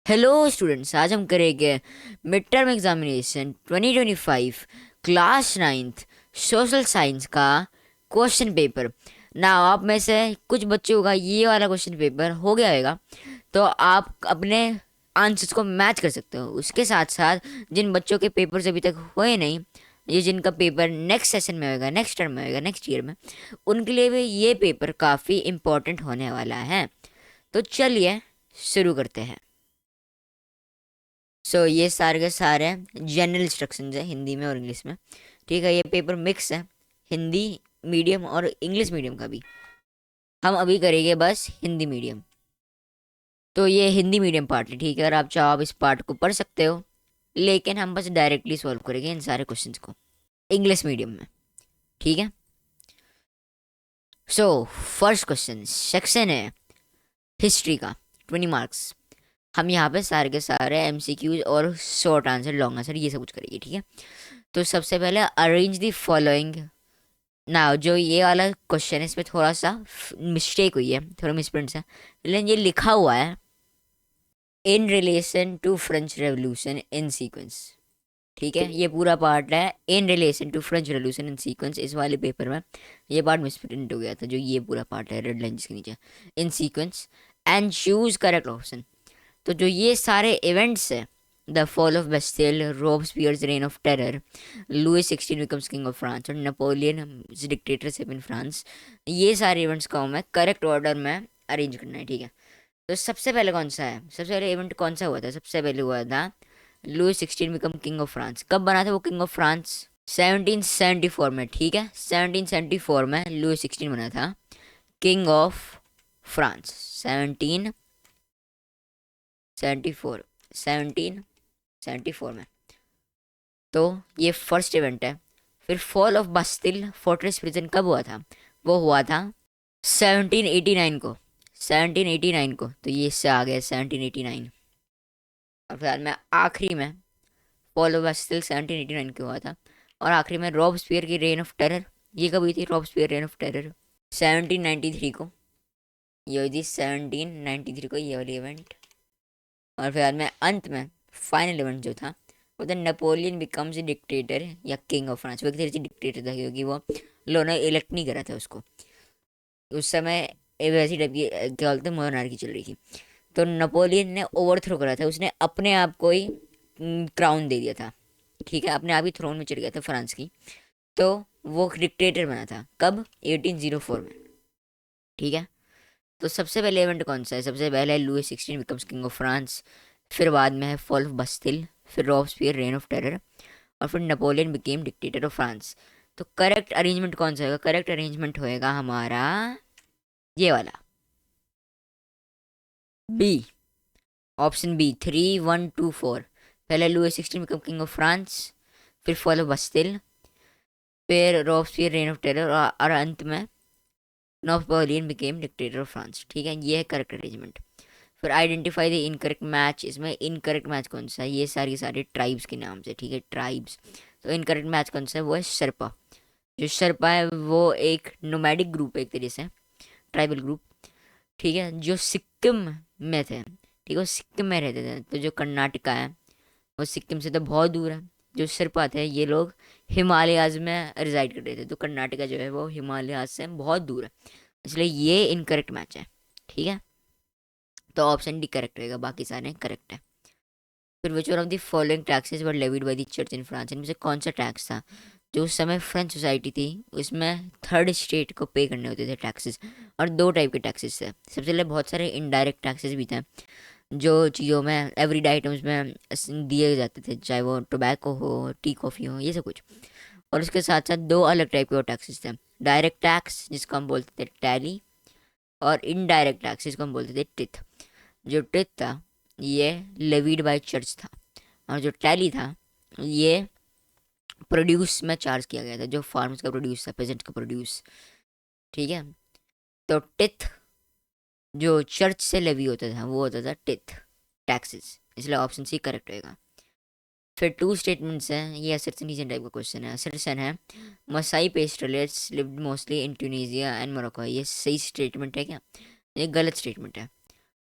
Hello students, आज हम करेंगे mid term examination 2025 class ninth social science का क्वेश्चन पेपर ना। आप में से कुछ बच्चों का ये वाला क्वेश्चन पेपर हो गया होगा, तो आप अपने आंसर्स को मैच कर सकते हो। उसके साथ साथ जिन बच्चों के पेपर्स अभी तक हुए नहीं, ये जिनका पेपर नेक्स्ट सेशन में होगा, नेक्स्ट टर्म में होगा, नेक्स्ट ईयर में, उनके लिए भी ये पेपर काफ़ी इम्पोर्टेंट होने वाला है। तो चलिए शुरू करते हैं। ये सारे के सारे जनरल इंस्ट्रक्शंस है हिंदी में और इंग्लिश में। ठीक है, ये पेपर मिक्स है, हिंदी मीडियम और इंग्लिश मीडियम का भी। हम अभी करेंगे बस हिंदी मीडियम। तो ये हिंदी मीडियम पार्ट है, ठीक है। अगर आप चाहो आप इस पार्ट को पढ़ सकते हो, लेकिन हम बस डायरेक्टली सॉल्व करेंगे इन सारे क्वेश्चंस को इंग्लिश मीडियम में, ठीक है। फर्स्ट क्वेश्चन सेक्शन है हिस्ट्री का, 20 मार्क्स। हम यहाँ पे सारे के सारे एमसीक्यूज और शॉर्ट आंसर, लॉन्ग आंसर, ये सब कुछ करेंगे, ठीक है। तो सबसे पहले अरेंज द फॉलोइंग। ना जो ये वाला क्वेश्चन है, इसमें थोड़ा सा मिस्टेक हुई है, थोड़ा मिसप्रिंट है, लेकिन ये लिखा हुआ है in relation to French revolution in sequence. ठीक है, ये पूरा पार्ट है in relation to French revolution in sequence. इस वाले पेपर में ये पार्ट मिसप्रिंट हो गया था, जो ये पूरा पार्ट है रेड लाइन जिसके नीचे in sequence, and choose correct option. तो जो ये सारे इवेंट्स है, the fall of Bastille, Robespierre's reign of terror, Louis 16 becomes king of France और नेपोलियन डिक्टेटरशिप इन फ्रांस, ये सारे इवेंट्स को हमें करेक्ट ऑर्डर में अरेंज करना है, ठीक है। तो सबसे पहले कौन सा है, सबसे पहले इवेंट कौन सा हुआ था? सबसे पहले हुआ था Louis 16 become king of France. कब बना था वो किंग ऑफ फ्रांस? 1774 में, ठीक है। 1774 में लुइस 16 बना था किंग ऑफ फ्रांस। 1774, 1774 में। तो ये फर्स्ट इवेंट है। फिर fall of Bastille fortress prison कब हुआ था? वो हुआ था 1789 को, 1789 को। तो ये इससे आ गया 1789। और फिर में आखिरी में फॉल ऑफ बास्टिल 1789 को हुआ था। और आखिरी में रॉबस्पियर की रेन ऑफ टेरर, ये कब हुई थी? रॉबस्पियर रेन ऑफ टेरर 1793 को। ये हुई थी 1793 को, ये वाली इवेंट। और फिर में अंत में फाइनल इवेंट जो था वो था नेपोलियन बिकम्स डिक्टेटर या किंग ऑफ फ्रांस। वो एक तरह से डिक्टेटर था, क्योंकि वो लोगों ने इलेक्ट नहीं करा था उसको उस समय। वैसी टाइप की क्या बोलते हैं, मोनार्की चल रही थी। तो नेपोलियन ने ओवरथ्रो करा था, उसने अपने आप को ही क्राउन दे दिया था, ठीक है। अपने आप ही थ्रोन में चढ़ गया था फ्रांस की। तो वो डिक्टेटर बना था कब? 1804 में, ठीक है। तो सबसे पहले इवेंट कौन सा है? सबसे पहले है Louis 16 becomes king of France. फिर बाद में है फॉल ऑफ बस्तिल, फिर रॉबस्पियर रेन ऑफ टेरर, और फिर Napoleon became dictator of France. तो करेक्ट अरेंजमेंट कौन सा होगा? करेक्ट अरेंजमेंट होएगा हमारा ये वाला, बी, ऑप्शन बी, 3124। पहले Louis 16 become king of France, फिर फॉल ऑफ बस्तिल, फिर रॉबस्पियर रेन ऑफ टेरर, और अंत में Napoleon became dictator of France, ठीक है। ये है करेक्ट अरेंजमेंट। फिर आइडेंटिफाई द इनकरेक्ट मैच। इसमें इनकरेक्ट मैच कौन सा है? ये सारी सारी ट्राइब्स के नाम से, ठीक है, ट्राइब्स। तो इनकरेक्ट मैच कौन सा है? वो है शर्पा। जो शर्पा है वो एक नोमैडिक ग्रुप है, एक तरीके से ट्राइबल ग्रुप, ठीक है, जो सिक्किम में थे, ठीक है। वो सिक्किम में रहते थे। तो जो कर्नाटका है वो सिक्किम से तो बहुत दूर है। जो शर्पा थे ये लोग हिमालयाज में रिजाइड कर रहे थे, तो कर्नाटका जो है वो हिमालयाज से बहुत दूर है, इसलिए ये इनकरेक्ट मैच है, ठीक है। तो ऑप्शन डी करेक्ट रहेगा, बाकी सारे करेक्ट है। फिर which one of the following taxes were levied by the church in France. इनमें से कौन सा टैक्स था जो उस समय फ्रेंच सोसाइटी थी उसमें थर्ड स्टेट को पे करने होते थे टैक्सेस? और दो टाइप के टैक्सेस थे। सबसे पहले बहुत सारे इनडायरेक्ट टैक्सेस भी थे, जो चीज़ों में एवरीडे आइटम्स में दिए जाते थे, चाहे वो टोबैको हो, टी कॉफ़ी हो, ये सब कुछ। और उसके साथ साथ दो अलग टाइप के और टैक्सेस थे। डायरेक्ट टैक्स जिसको हम बोलते थे टैली, और इनडायरेक्ट टैक्स जिसको हम बोलते थे टिथ। जो टिथ था ये लेविड बाय चर्च था, और जो टैली था ये प्रोड्यूस में चार्ज किया गया था, जो फार्म्स का प्रोड्यूस था, पेजेंट्स का प्रोड्यूस, ठीक है। तो टिथ जो चर्च से लेवी होता था वो होता था टिथ टैक्सेस, इसलिए ऑप्शन सी करेक्ट होएगा। फिर टू स्टेटमेंट्स हैं, ये असर्शनीजन टाइप का क्वेश्चन है। असर्शन है Maasai pastoralists lived mostly in Tunisia and Morocco. ये सही स्टेटमेंट है क्या? ये गलत स्टेटमेंट है।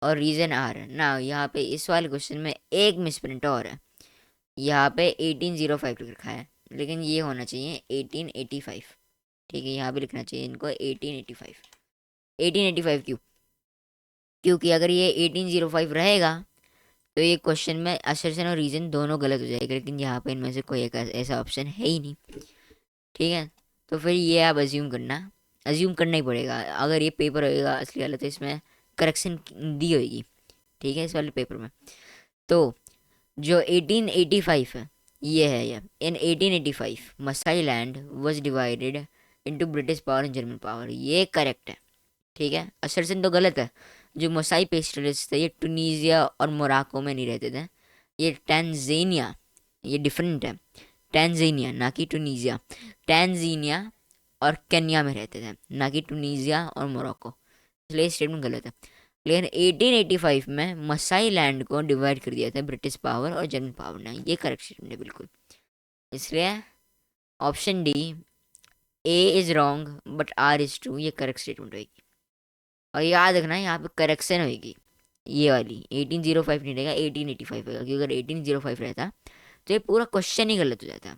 और रीजन आर ना। यहाँ पे इस वाले क्वेश्चन में एक मिसप्रिंट और है। यहाँ पे 1805 लिखा है, लेकिन ये होना चाहिए 1885। ठीक है, यहाँ पे लिखना चाहिए इनको 1885। 1885 क्यों? क्योंकि अगर ये 1805 रहेगा तो ये क्वेश्चन में असर्शन और रीजन दोनों गलत हो जाएगा, लेकिन यहाँ पे इनमें से कोई एक ऐसा ऑप्शन है ही नहीं। ठीक है, तो फिर ये आप अज्यूम करना ही पड़ेगा। अगर ये पेपर होएगा असली वाला तो इसमें करेक्शन दी होगी। ठीक है, इस वाले पेपर में। तो जो 1885 है ये है, ये in 1885 Masai land was divided into British power and German power, ये करेक्ट है। ठीक है, असर्शन तो गलत है। जो मोसाई पेस्टलिस्ट थे ये टूनीजिया और मोराको में नहीं रहते थे, ये टैंजेनिया, ये डिफरेंट है। टैंजेनिया ना कि टूनीजिया, टैंजेनिया और केन्या में रहते थे, ना कि टूनीजिया और मोरक्को। इसलिए स्टेटमेंट गलत है। लेकिन 1885 में मसाई लैंड को डिवाइड कर दिया था ब्रिटिश पावर और जर्मन पावर ने, ये करेक्ट स्टेटमेंट है बिल्कुल। इसलिए option D, A is wrong but R is true, ये करेक्ट स्टेटमेंट होगी। और याद रखना यहाँ पे करेक्शन होगी, ये वाली 1805 नहीं रहेगा, 1885 होगा। क्योंकि अगर 1805 रहता तो ये पूरा क्वेश्चन ही गलत हो जाता,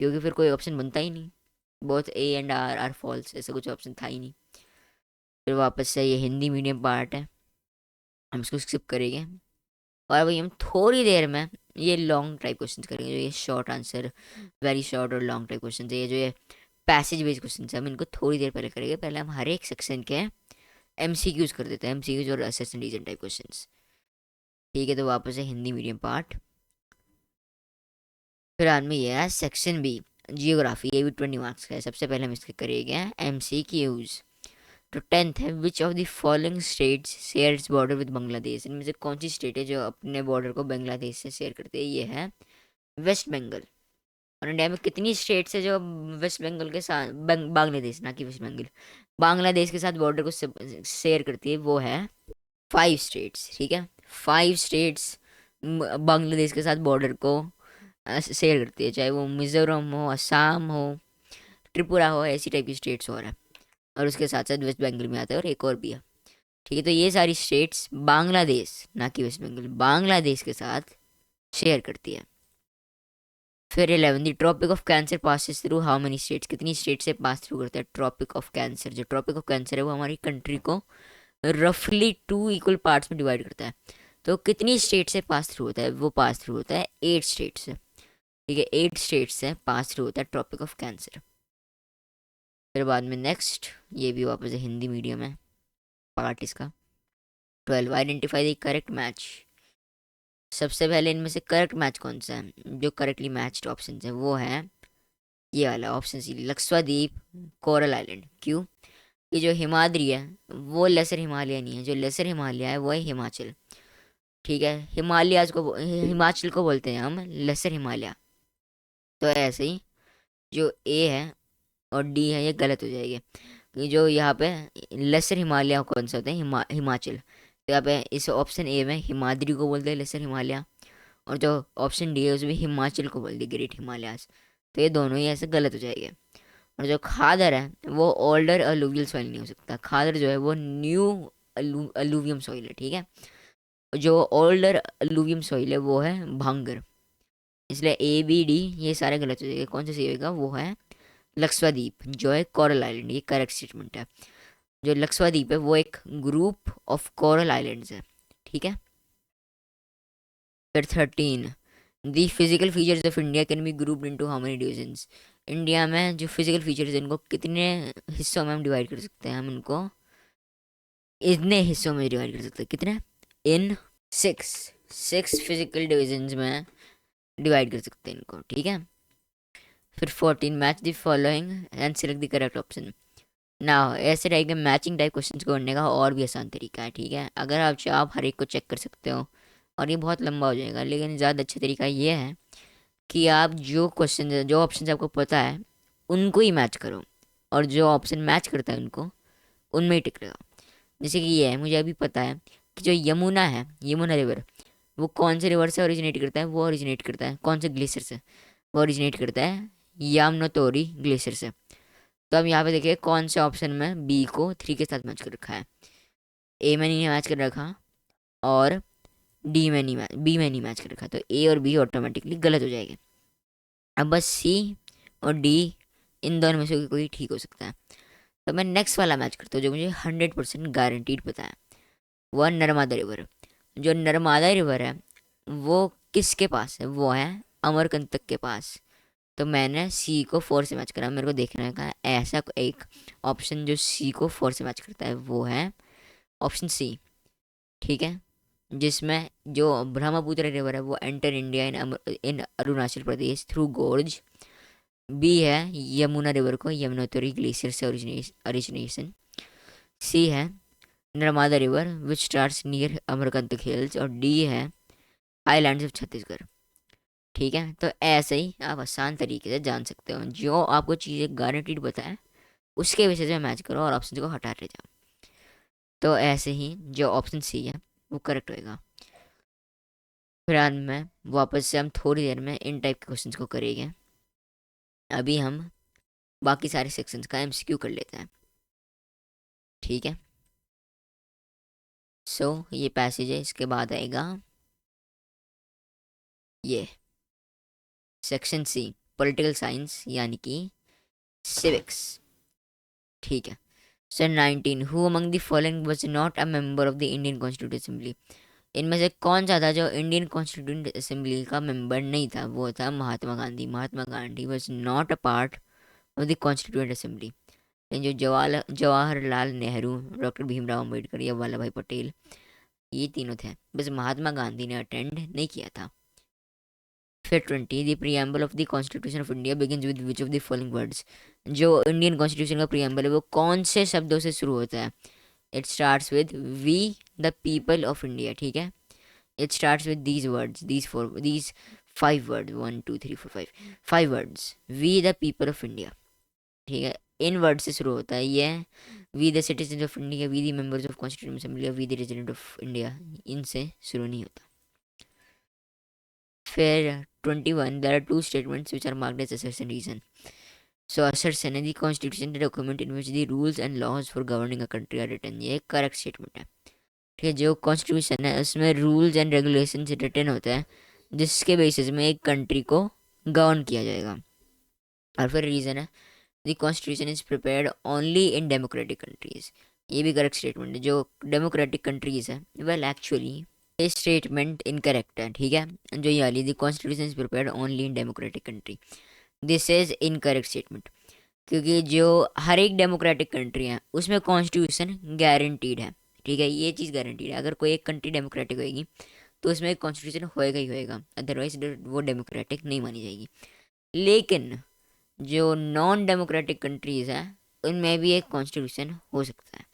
क्योंकि फिर कोई ऑप्शन बनता ही नहीं। Both A and R are false, ऐसा कुछ ऑप्शन था ही नहीं। फिर वापस से ये हिंदी मीडियम पार्ट है, हम इसको स्किप करेंगे। और भाई हम थोड़ी देर में ये लॉन्ग टाइप क्वेश्चन करेंगे, जो ये शॉर्ट आंसर, वेरी शॉर्ट और लॉन्ग टाइप क्वेश्चन है, ये जो ये पैसेज बेस्ड क्वेश्चन है, हम इनको थोड़ी देर पहले करेंगे। पहले हम हर एक सेक्शन के एमसीक्यूज कर देते हैं, एमसीक्यूज और असेसमेंट रीजन टाइप क्वेश्चंस। ठीक है, तो वापस है हिंदी मीडियम पार्ट। फिर बाद में ये है सेक्शन बी, जियोग्राफी, ये भी 20 मार्क्स का है। सबसे पहले हम इसके करेंगे एमसीक्यूज। तो 10th है, विच of the following states shares border with Bangladesh, इनमें से कौन सी स्टेट है जो अपने बॉर्डर को बांग्लादेश से शेयर करते हैं? ये है वेस्ट बंगाल। और इंडिया में कितनी स्टेट्स है जो वेस्ट बंगाल के साथ, बांग्लादेश ना कि वेस्ट बंगाल, बांग्लादेश के साथ बॉर्डर को शेयर करती है? वो है 5 स्टेट्स। ठीक है, 5 स्टेट्स बांग्लादेश के साथ बॉर्डर को शेयर करती है, चाहे वो मिजोरम हो, असम हो, त्रिपुरा हो, ऐसी टाइप की स्टेट्स हो रहा है। और उसके साथ साथ वेस्ट बंगाल में आता है और एक और भी है। ठीक है, तो ये सारी स्टेट्स बांग्लादेश ना कि वेस्ट बंगाल, बांग्लादेश के साथ शेयर करती है। फिर 11, the Tropic of Cancer passes through how many states, कितनी स्टेट से पास थ्रू करता है ट्रॉपिक ऑफ कैंसर? जो ट्रॉपिक ऑफ कैंसर है वो हमारी कंट्री को रफली 2 इक्वल पार्ट्स में डिवाइड करता है। तो कितनी स्टेट से पास थ्रू होता है? वो पास थ्रू होता है 8 स्टेट से। ठीक है, 8 स्टेट से पास थ्रू होता है ट्रॉपिक ऑफ कैंसर। फिर बाद में नेक्स्ट, ये भी वापस हिंदी मीडियम है पार्ट इसका। 12, आइडेंटिफाई द करेक्ट मैच। सबसे पहले इनमें से करेक्ट मैच कौन सा है? जो करेक्टली मैच्ड ऑप्शन है वो है ये वाला option C, Lakshadweep, coral island. क्यों? ये जो हिमाद्री है वो लेसर हिमालय नहीं है, जो लेसर हिमालय है वो है हिमाचल। ठीक है, हिमाचल को बोलते हैं हम लेसर हिमालय। तो ऐसे ही जो ए है और डी है ये गलत हो जाएगी, कि जो यहाँ पे लेसर हिमालय कौन सा होता है? हिमाचल। तो यहाँ पे इस ऑप्शन ए में हिमाद्री को बोलते हैं लेसर हिमालय, और जो ऑप्शन डी है उसमें हिमाचल को बोल दिया ग्रेट हिमालयाज। तो ये दोनों ही ऐसे गलत हो जाएंगे। और जो खादर है वो ओल्डर अलूवियल सॉइल नहीं हो सकता, खादर जो है वो न्यू अलूवियम सॉइल है। ठीक है, जो ओल्डर अलूवियम सॉइल है वो है भांगर। इसलिए ए बी डी ये सारे गलत हो जाएंगे। कौन सा सही होगा? वो है लक्षद्वीप, जो है कोरल आइलैंड, ये करेक्ट स्टेटमेंट है। जो लक्षद्वीप है वो एक ग्रुप ऑफ कोरल आइलैंड्स है। ठीक है, फिर 13, the physical features of India can be grouped into how many divisions. India में जो फिजिकल फीचर्स हैं इनको कितने हिस्सों में हम डिवाइड कर सकते हैं? हम इनको इतने हिस्सों में डिवाइड कर सकते हैं। कितने? इन 6 फिजिकल डिविजन्स में डिवाइड कर सकते हैं इनको। ठीक है, फिर 14, match the following and select the correct option. ना ऐसे टाइप के मैचिंग टाइप क्वेश्चन को करने का और भी आसान तरीका है। ठीक है, अगर आप चाहो आप हर एक को चेक कर सकते हो, और ये बहुत लंबा हो जाएगा, लेकिन ज़्यादा अच्छा तरीका ये है कि आप जो ऑप्शन आपको पता है उनको ही मैच करो, और जो ऑप्शन मैच करता है उनको उनमें ही टिक लगाओ। जैसे कि ये है, मुझे अभी पता है कि जो यमुना है, यमुना रिवर, वो कौन से रिवर से ओरिजिनेट करता है? वो ओरिजिनेट करता है कौन से ग्लेशियर से? वो ओरिजिनेट करता है यामनोतोरी ग्लेशियर से। तो अब यहाँ पे देखिए कौन से ऑप्शन में बी को 3 के साथ मैच कर रखा है। ए में नहीं मैच कर रखा, और बी में नहीं मैच कर रखा, तो ए और बी ऑटोमेटिकली गलत हो जाएंगे। अब बस सी और डी, इन दोनों में से कोई ठीक हो सकता है। तो मैं नेक्स्ट वाला मैच करता हूँ जो मुझे 100% गारंटीड पता है, वो है नर्मदा रिवर। जो नर्मदा रिवर है वो किसके पास है, वो है अमरकंटक के पास। तो मैंने सी को 4 से मैच करा, मेरे को देखना है कहा ऐसा एक ऑप्शन जो सी को 4 से मैच करता है, वो है ऑप्शन सी। ठीक है, जिसमें जो ब्रह्मपुत्र रिवर है वो enter India in Arunachal Pradesh through gorge. B है यमुना रिवर को यमुनोत्री ग्लेशियर से ओरिजिनेशन। सी है Narmada river which starts near Amarkantak hills. और डी है हाईलैंड्स ऑफ छत्तीसगढ़। ठीक है, तो ऐसे ही आप आसान तरीके से जान सकते हो, जो आपको चीज़ें गारंटीड पता है उसके बेसिस में मैच करो और ऑप्शन को हटाते जाओ। तो ऐसे ही जो ऑप्शन सी है वो करेक्ट होएगा। फिर में वापस से हम थोड़ी देर में इन टाइप के क्वेश्चंस को करेंगे। अभी हम बाकी सारे सेक्शंस का एमसीक्यू कर लेते हैं। ठीक है, सो ये पैसेज है, इसके बाद आएगा ये सेक्शन सी पॉलिटिकल साइंस यानी कि सिविक्स। ठीक है, sir 19 who among the following was not a member of the Indian constituent assembly. इनमें से कौन सा था जो इंडियन कॉन्स्टिट्यूंट असेंबली का मेंबर नहीं था, वो था Mahatma Gandhi. Mahatma Gandhi was not a part of the constituent assembly. लेकिन जो जवाहरलाल नेहरू, डॉक्टर भीमराव अम्बेडकर या वल्लभ भाई पटेल, ये तीनों थे, बस महात्मा गांधी ने अटेंड नहीं किया था। फिर 20 the preamble of the constitution of India begins with which of the following words. जो इंडियन कॉन्स्टिट्यूशन का प्रीएम्बल है वो कौन से शब्दों से शुरू होता है। It starts with we the people of India. ठीक है, it starts with these words, these 5 words, 1 2 3 4 5 words, we the people of India. ठीक है, इन वर्ड से शुरू होता है ये। We the citizen of India, we the members of constituent assembly, we the resident of India, इनसे शुरू नहीं होता। फिर 21 there are two statements which are marked as assertion reason. So assertion है the constitution the document in which the rules and laws for governing a country are written. ये correct statement है। ठीक है, जो कॉन्स्टिट्यूशन है उसमें rules and regulation written होता है जिसके बेसिस में एक कंट्री को गवर्न किया जाएगा। और फिर रीज़न है the constitution is prepared only in democratic countries. ये भी करेक्ट स्टेटमेंट है। जो डेमोक्रेटिक कंट्रीज है वेल एक्चुअली ये स्टेटमेंट इनकरेक्ट है। ठीक है, जो ये वाली the constitution is prepared only in democratic country, this is incorrect statement. क्योंकि जो हर एक डेमोक्रेटिक कंट्री है उसमें कॉन्स्टिट्यूशन गारंटीड है। ठीक है, ये चीज़ गारंटीड है। अगर कोई एक कंट्री डेमोक्रेटिक होएगी तो उसमें एक कॉन्स्टिट्यूशन होएगा ही होएगा, अदरवाइज वो डेमोक्रेटिक नहीं मानी जाएगी। लेकिन जो नॉन डेमोक्रेटिक कंट्रीज़ हैं उनमें भी एक कॉन्स्टिट्यूशन हो सकता है।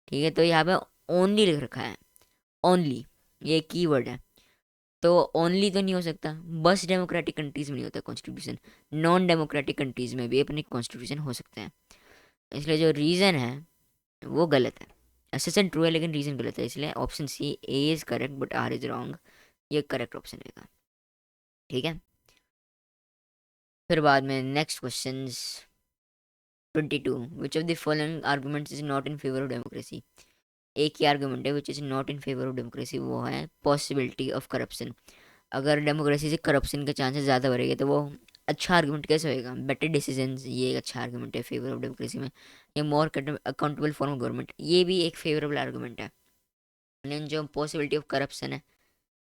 ठीक है, तो यहाँ पे ओनली लिख रखा है, ओनली ये कीवर्ड है। तो ओनली तो नहीं हो सकता, बस डेमोक्रेटिक कंट्रीज में नहीं होता कॉन्स्टिट्यूशन, नॉन डेमोक्रेटिक कंट्रीज में भी अपने कॉन्स्टिट्यूशन हो सकते हैं। इसलिए जो रीज़न है वो गलत है। असेसन ट्रू है लेकिन रीज़न गलत है, इसलिए option C A is correct but R is wrong, ये करेक्ट ऑप्शन रहेगा। ठीक है, फिर बाद में next question 22 which of the following arguments is not in favour of democracy. एक ही आर्गूमेंट है which is not in favour of democracy, वो है पॉसिबिलिटी ऑफ करप्शन। अगर डेमोक्रेसी से करप्शन के चांसेस ज़्यादा बढ़ेंगे तो वो अच्छा आर्गूमेंट कैसे होएगा। बेटर डिसीजंस, ये एक अच्छा आर्गूमेंट है फेवर ऑफ डेमोक्रेसी में। ये मोर अकाउंटेबल फॉर्म ऑफ गवर्नमेंट, ये भी एक फेवरेबल आर्गूमेंट है। लेकिन जो पॉसिबिलिटी ऑफ करप्शन है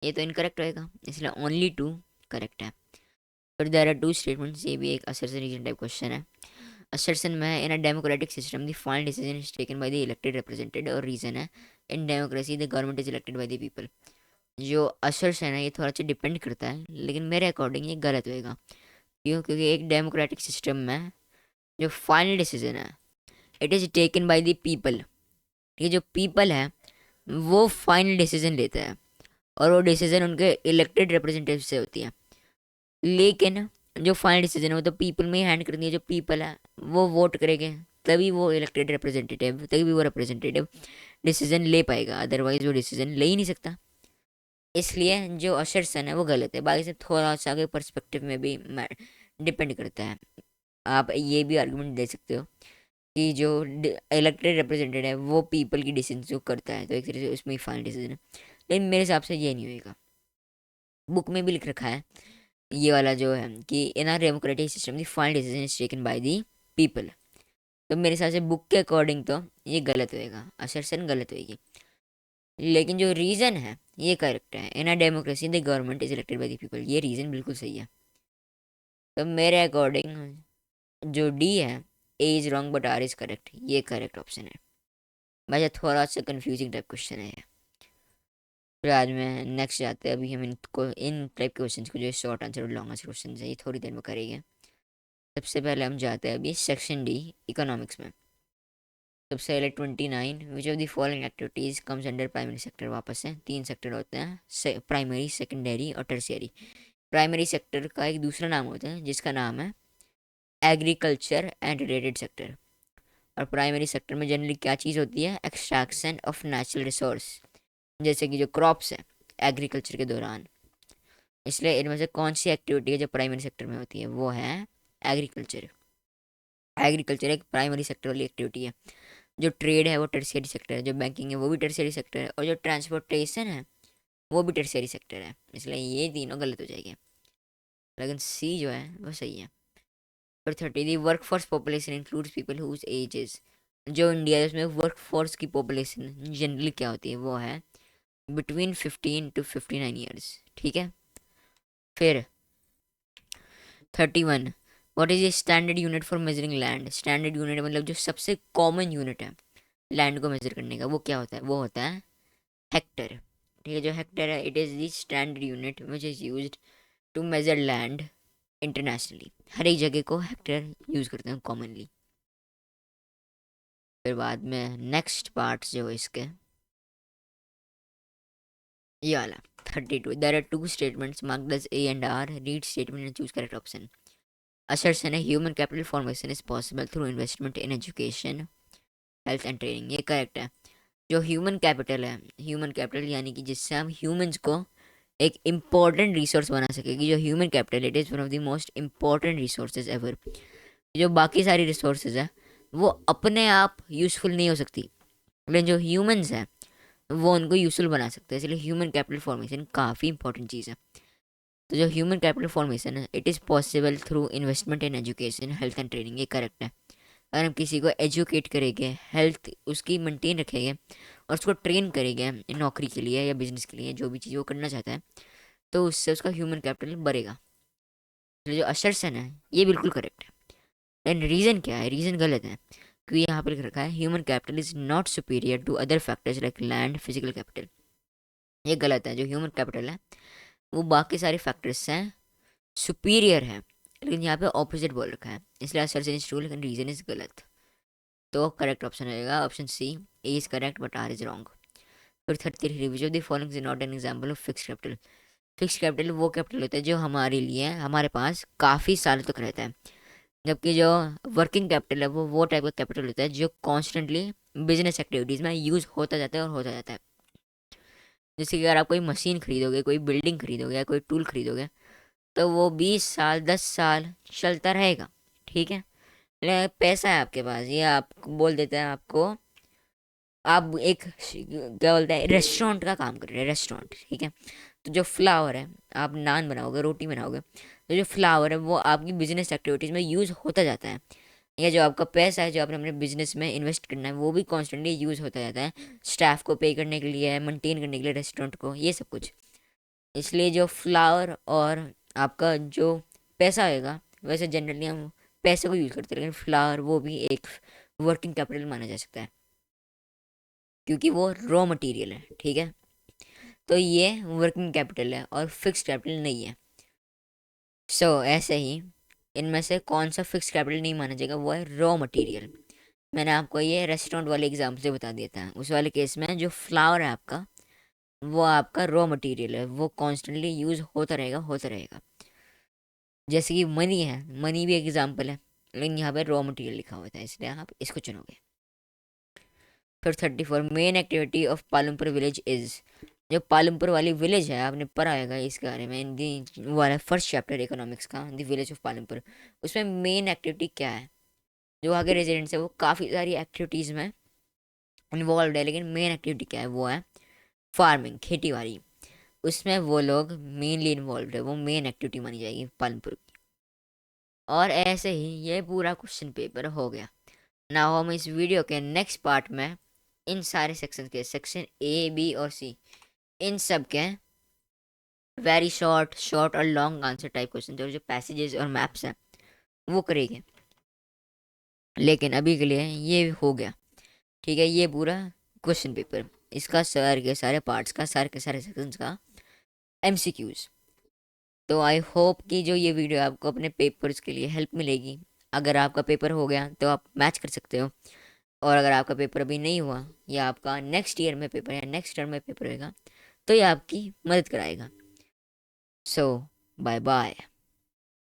ये तो इनकरेक्ट रहेगा, इसलिए ओनली टू करेक्ट है। फिर देयर आर टू स्टेटमेंट्स, ये भी एक असर्शन रीजन टाइप क्वेश्चन है। असर्शन में है in a democratic system the final decision is taken by the elected representative. और रीजन है in democracy the government is elected by the people. जो assertion है ये थोड़ा सा डिपेंड करता है लेकिन मेरे अकॉर्डिंग ये गलत होएगा। क्यों, क्योंकि एक डेमोक्रेटिक सिस्टम में जो फाइनल डिसीजन है it is taken by the people. ये जो पीपल है वो फाइनल डिसीजन लेता है और वो डिसीजन उनके इलेक्टेड रिप्रेजेंटेटिव से होती है। लेकिन जो फाइनल डिसीजन है वो तो पीपल में ही हैंड करनी है। जो पीपल है वो वोट करेंगे तभी वो इलेक्टेड रिप्रेजेंटेटिव, तभी वो रिप्रेजेंटेटिव डिसीजन ले पाएगा, अदरवाइज वो डिसीजन ले ही नहीं सकता। इसलिए जो असर्शन है वो गलत है। बाकी से थोड़ा सा आगे पर्सपेक्टिव में भी डिपेंड करता है। आप ये भी आर्गुमेंट दे सकते हो कि जो इलेक्टेड रिप्रेजेंटेटिव है वो पीपल की डिसीजन जो करता है तो एक तरह से उसमें ही फाइनल डिसीजन है। लेकिन मेरे हिसाब से ये नहीं होएगा। बुक में भी लिख रखा है ये वाला जो है कि इन are democratic system the final decision is taken by the people. तो मेरे हिसाब से बुक के अकॉर्डिंग तो ये गलत होएगा, असर्शन गलत होएगी। लेकिन जो रीज़न है ये करेक्ट है, in a democracy the government is elected by the people, ये रीज़न बिल्कुल सही है। तो मेरे अकॉर्डिंग जो डी है, A is wrong but R is correct, ये करेक्ट ऑप्शन है। वैसे थोड़ा सा कंफ्यूजिंग टाइप क्वेश्चन है ये। फिर आज में नेक्स्ट जाते हैं, अभी हम इनको इन टाइप के क्वेश्चन को जो शॉर्ट आंसर और लॉन्ग आंसर क्वेश्चन है ये थोड़ी देर में करेंगे। सबसे पहले हम जाते हैं अभी सेक्शन डी इकोनॉमिक्स में। सबसे पहले 29, विच of the following activities comes under primary sector. वापस से 3 सेक्टर होते हैं, प्राइमरी, सेकेंडरी और टर्शियरी। प्राइमरी सेक्टर का एक दूसरा नाम होता है जिसका नाम है एग्रीकल्चर एंड रिलेटेड सेक्टर। और प्राइमरी सेक्टर में जनरली क्या चीज़ होती है, एक्सट्रैक्शन ऑफ नेचुरल रिसोर्स, जैसे कि जो क्रॉप्स है एग्रीकल्चर के दौरान। इसलिए इनमें से कौन सी एक्टिविटी है जो प्राइमरी सेक्टर में होती है, वो है एग्रीकल्चर। एग्रीकल्चर एक प्राइमरी सेक्टर वाली एक्टिविटी है। जो ट्रेड है वो टर्शियरी सेक्टर है, जो बैंकिंग है वो भी टर्शियरी सेक्टर है, और जो ट्रांसपोर्टेशन है वो भी टर्शियरी सेक्टर है। इसलिए ये तीनों गलत हो जाएंगे, लेकिन सी जो है वो सही है। और 30, the work force population includes people whose ages. जो इंडिया है उसमें वर्क फोर्स की पॉपुलेशन जनरली क्या होती है, वो है बिटवीन 15 to 59 ईयर्स। ठीक है। फिर 31, what is a standard unit for measuring land. Standard unit मतलब जो सबसे कॉमन यूनिट है लैंड को मेजर करने का, वो क्या होता है, वो होता है हेक्टर। ठीक है, जो हेक्टर है it is the standard unit which is used to measure land internationally. हर एक जगह को हेक्टर यूज़ करते हैं कॉमनली। फिर बाद में नेक्स्ट पार्ट्स जो इसके ये वाला 32, there are two statements marked as A and R, read statement and choose correct option. Assertion है human capital formation is possible through investment in education, health and training, ये correct है। जो human capital है, human capital यानी कि जिससे हम humans को एक इम्पॉर्टेंट रिसोर्स बना सकेगी, जो human capital it is one of the most important resources ever. जो बाकी सारी रिसोर्सेज है वो अपने आप यूज़फुल नहीं हो सकती, लेकिन जो ह्यूमंस हैं वो उनको यूज़फुल बना सकते हैं। इसलिए ह्यूमन कैपिटल फॉर्मेशन काफ़ी इंपॉर्टेंट चीज़ है। तो जो ह्यूमन कैपिटल फॉर्मेशन है it is possible through investment in education, health and training, ये करेक्ट है। अगर हम किसी को एजुकेट करेंगे, हेल्थ उसकी मेंटेन रखेंगे और उसको ट्रेन करेंगे नौकरी के लिए या बिजनेस के लिए, जो भी चीज़ वो करना चाहता है, तो उससे उसका ह्यूमन कैपिटल बढ़ेगा। तो जो असर्शन है ये बिल्कुल करेक्ट है। लेकिन रीज़न क्या है, रीज़न गलत है, क्योंकि यहाँ पर लिख रखा है human capital is not superior to other factors like land physical capital. ये गलत है। जो ह्यूमन कैपिटल है वो बाकी सारे फैक्टर्स से सुपीरियर है, लेकिन यहाँ पे ऑपोजिट बोल रखा है, इसलिए असर्शन इज ट्रू लेकिन रीज़न इज गलत। तो करेक्ट ऑप्शन रहेगा option C, A is correct but R is wrong. फिर 33, which of the following is not an example of fixed capital. Fixed capital वो कैपिटल होता है जो हमारे लिए हमारे पास काफ़ी सालों तक रहता है, जबकि जो वर्किंग कैपिटल है वो टाइप का कैपिटल होता है जो कॉन्स्टेंटली बिजनेस एक्टिविटीज़ में यूज़ होता जाता है और होता जाता है। जैसे कि अगर आप कोई मशीन खरीदोगे, कोई बिल्डिंग खरीदोगे या कोई टूल खरीदोगे, तो वो 20 साल 10 साल चलता रहेगा। ठीक है, पैसा है आपके पास, ये आप बोल देते हैं आपको, आप एक क्या बोलते हैं रेस्टोरेंट का काम कर रहे हैं, रेस्टोरेंट। ठीक है, तो जो फ्लावर है, आप नान बनाओगे, रोटी बनाओगे, तो जो फ्लावर है वो आपकी बिजनेस एक्टिविटीज़ में यूज़ होता जाता है। या जो आपका पैसा है जो आपने अपने बिजनेस में इन्वेस्ट करना है वो भी कॉन्स्टेंटली यूज़ होता जाता है, स्टाफ को पे करने के लिए, मेंटेन करने के लिए रेस्टोरेंट को, ये सब कुछ। इसलिए जो फ्लावर और आपका जो पैसा होएगा, वैसे जनरली हम पैसे को यूज़ करते हैं, लेकिन फ्लावर वो भी एक वर्किंग कैपिटल माना जा सकता है क्योंकि वो रॉ मटेरियल है। ठीक है, तो ये वर्किंग कैपिटल है और फिक्स कैपिटल नहीं है। ऐसे ही इनमें से कौन सा फिक्स कैपिटल नहीं माना जाएगा, वो है रॉ मटेरियल। मैंने आपको ये रेस्टोरेंट वाले एग्जाम्पल से बता दिया था। उस वाले केस में जो फ्लावर है आपका वो आपका रॉ मटेरियल है, वो कॉन्स्टेंटली यूज़ होता रहेगा होता रहेगा। जैसे कि मनी है, मनी भी एक एग्जाम्पल है, लेकिन यहाँ पे रॉ मटेरियल लिखा हुआ था, इसलिए आप इसको चुनोगे। फिर 34, main activity of Palampur village is. जो पालमपुर वाली विलेज है आपने पढ़ा होगा इसके बारे में, इन दी वो वाला फर्स्ट चैप्टर इकोनॉमिक्स का, द विलेज ऑफ पालमपुर। उसमें मेन एक्टिविटी क्या है, जो आगे रेजिडेंट्स है वो काफ़ी सारी एक्टिविटीज़ में इन्वॉल्व है, लेकिन मेन एक्टिविटी क्या है, वो है फार्मिंग, खेती बाड़ी, उसमें वो लोग मेनली इन्वॉल्व है, वो मेन एक्टिविटी मानी जाएगी पालनपुर की। और ऐसे ही ये पूरा क्वेश्चन पेपर हो गया। ना हम इस वीडियो के नेक्स्ट पार्ट में इन सारे सेक्शन के, सेक्शन ए बी और सी, इन सब के वेरी शॉर्ट और लॉन्ग आंसर टाइप क्वेश्चन जो पैसेजेस और मैप्स हैं वो करेंगे। लेकिन अभी के लिए ये हो गया, ठीक है, ये पूरा क्वेश्चन पेपर, इसका सारे के सारे पार्ट्स का, सारे के सारे सेक्शंस का एमसीक्यूज। तो आई होप कि जो ये वीडियो आपको अपने पेपर्स के लिए हेल्प मिलेगी। अगर आपका पेपर हो गया तो आप मैच कर सकते हो, और अगर आपका पेपर अभी नहीं हुआ या आपका नेक्स्ट ईयर में पेपर या नेक्स्ट टर्म में पेपर होएगा तो ये आपकी मदद कराएगा। सो बाय बाय।